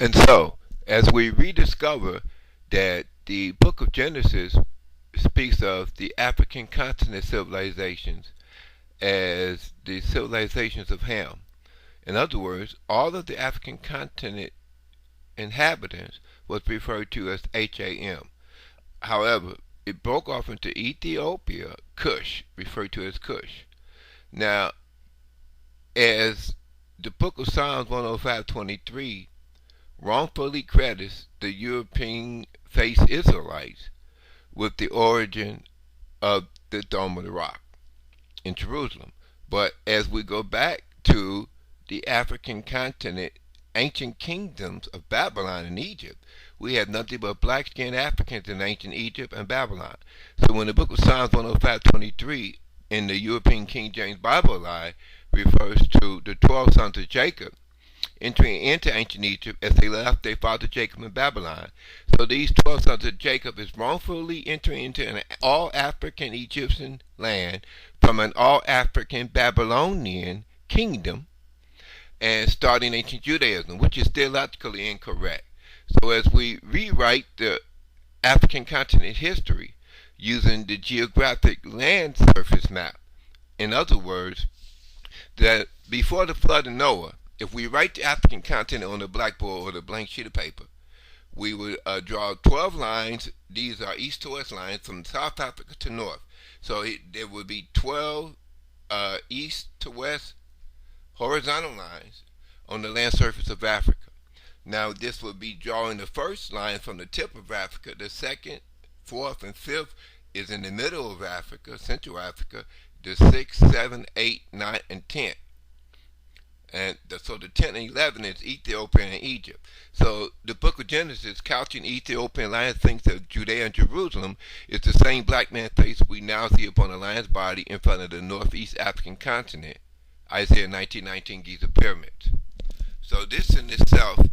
And so, as we rediscover that the book of Genesis speaks of the African continent civilizations as the civilizations of Ham. In other words, all of the African continent inhabitants was referred to as HAM. However, it broke off into Ethiopia, Cush, referred to as Cush. Now, as the book of Psalms 105:23 wrongfully credits the European face Israelites with the origin of the Dome of the Rock in Jerusalem. But as we go back to the African continent, ancient kingdoms of Babylon and Egypt, we had nothing but black-skinned Africans in ancient Egypt and Babylon. So when the book of Psalms 105:23 in the European King James Bible lie refers to the 12 sons of Jacob entering into ancient Egypt as they left their father Jacob in Babylon. So these 12 sons of Jacob is wrongfully entering into an all-African Egyptian land from an all-African Babylonian kingdom and starting ancient Judaism, which is theologically incorrect. So as we rewrite the African continent history using the geographic land surface map, in other words, that before the flood of Noah, if we write the African continent on the blackboard or the blank sheet of paper, we would draw 12 lines. These are east to west lines from South Africa to north. So there would be 12 east to west horizontal lines on the land surface of Africa. Now this would be drawing the first line from the tip of Africa. The second, fourth, and fifth is in the middle of Africa, Central Africa. The 6, 7, 8, 9, and 10. And so the 10 and 11 is Ethiopia and Egypt. So the book of Genesis, couching Ethiopian lion thinks of Judea and Jerusalem, is the same black man face we now see upon the lion's body in front of the northeast African continent, Isaiah 19:19 Giza pyramids. So this in itself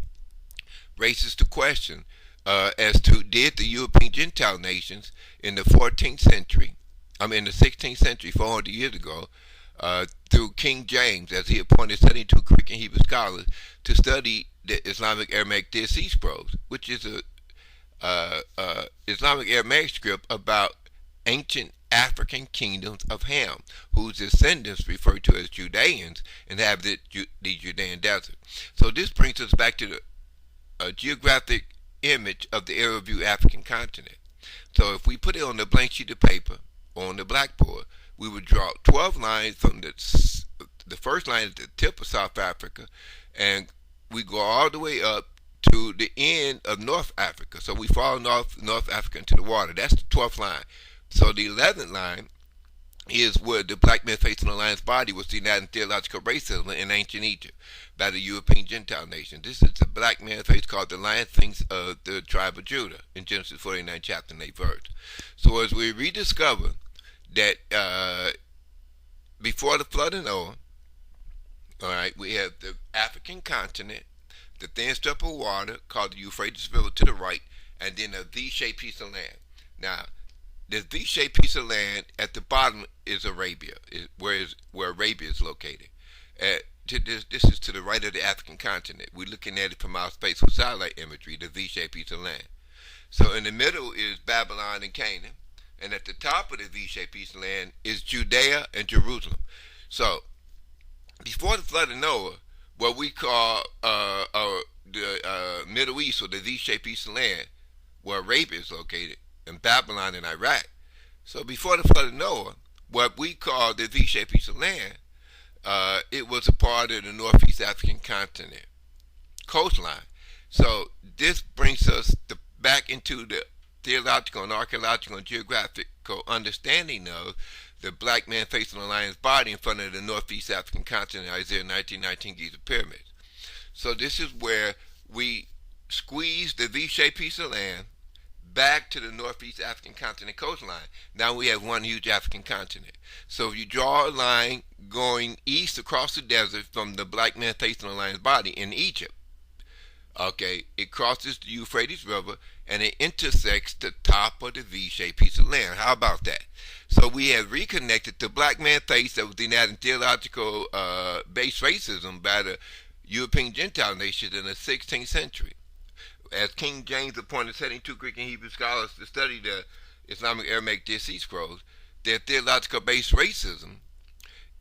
raises the question as to did the European Gentile nations in the 14th century, in the 16th century, 400 years ago, through King James, as he appointed 72 Greek and Hebrew scholars to study the Islamic Aramaic Dead Sea Scrolls, which is a Islamic Aramaic script about ancient African kingdoms of Ham, whose descendants, referred to as Judaeans, inhabited the Judean desert. So this brings us back to the geographic image of the aerial view African continent. So if we put it on the blank sheet of paper or on the blackboard, we would draw 12 lines from the first line at the tip of South Africa, and we go all the way up to the end of North Africa. So we follow North Africa into the water. That's the 12th line. So the 11th line is where the black man facing the lion's body was seen as theological racism in ancient Egypt by the European Gentile nation. This is the black man face called the lion thinks of the tribe of Judah in Genesis 49 chapter and 8 verse. So as we rediscover that before the flood of Noah, all right, we have the African continent, the thin strip of water called the Euphrates River to the right, and then a V-shaped piece of land. Now, this V-shaped piece of land at the bottom is Arabia, where Arabia is located. This is to the right of the African continent. We're looking at it from our spatial satellite imagery, the V-shaped piece of land. So in the middle is Babylon and Canaan, and at the top of the V-shaped piece of land is Judea and Jerusalem. So before the flood of Noah, what we call the Middle East, or the V-shaped piece of land, where Arabia is located, and Babylon and Iraq. So before the flood of Noah, what we call the V-shaped piece of land, it was a part of the northeast African continent coastline. So this brings us back into the theological and archaeological and geographical understanding of the black man facing the lion's body in front of the northeast African continent, Isaiah 19:19 Giza pyramids. So this is where we squeeze the V-shaped piece of land back to the northeast African continent coastline. Now we have one huge African continent. So if you draw a line going east across the desert from the black man facing the lion's body in Egypt, okay, it crosses the Euphrates River and it intersects the top of the V-shaped piece of land. How about that? So we have reconnected the black man face that was denied in theological based racism by the European Gentile nations in the 16th century. as King James appointed 72 Greek and Hebrew scholars to study the Islamic Aramaic Dead Sea Scrolls, their theological-based racism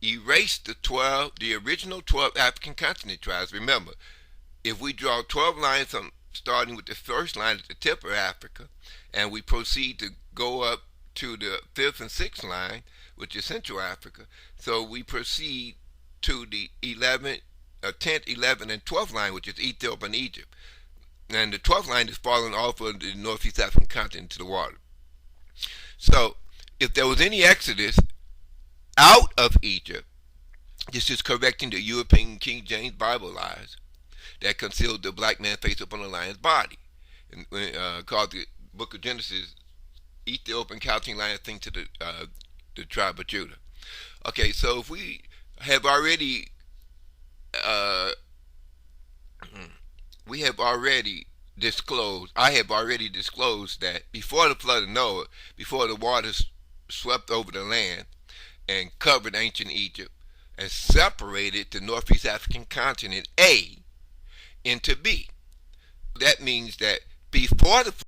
erased the original 12 African continent tribes. Remember, if we draw 12 lines starting with the first line at the tip of Africa, and we proceed to go up to the fifth and sixth line, which is Central Africa, so we proceed to the 10th, 11th, and 12th line, which is Ethiopia and Egypt. And the 12th line is falling off of the Northeast African continent to the water. So, if there was any exodus out of Egypt, this is correcting the European King James Bible lies that concealed the black man's face upon the lion's body, and called the Book of Genesis Ethiopian couching lion thing to the tribe of Judah. Okay, so if we have already I have already disclosed that before the flood of Noah, before the waters swept over the land and covered ancient Egypt and separated the Northeast African continent A into B. That means that before the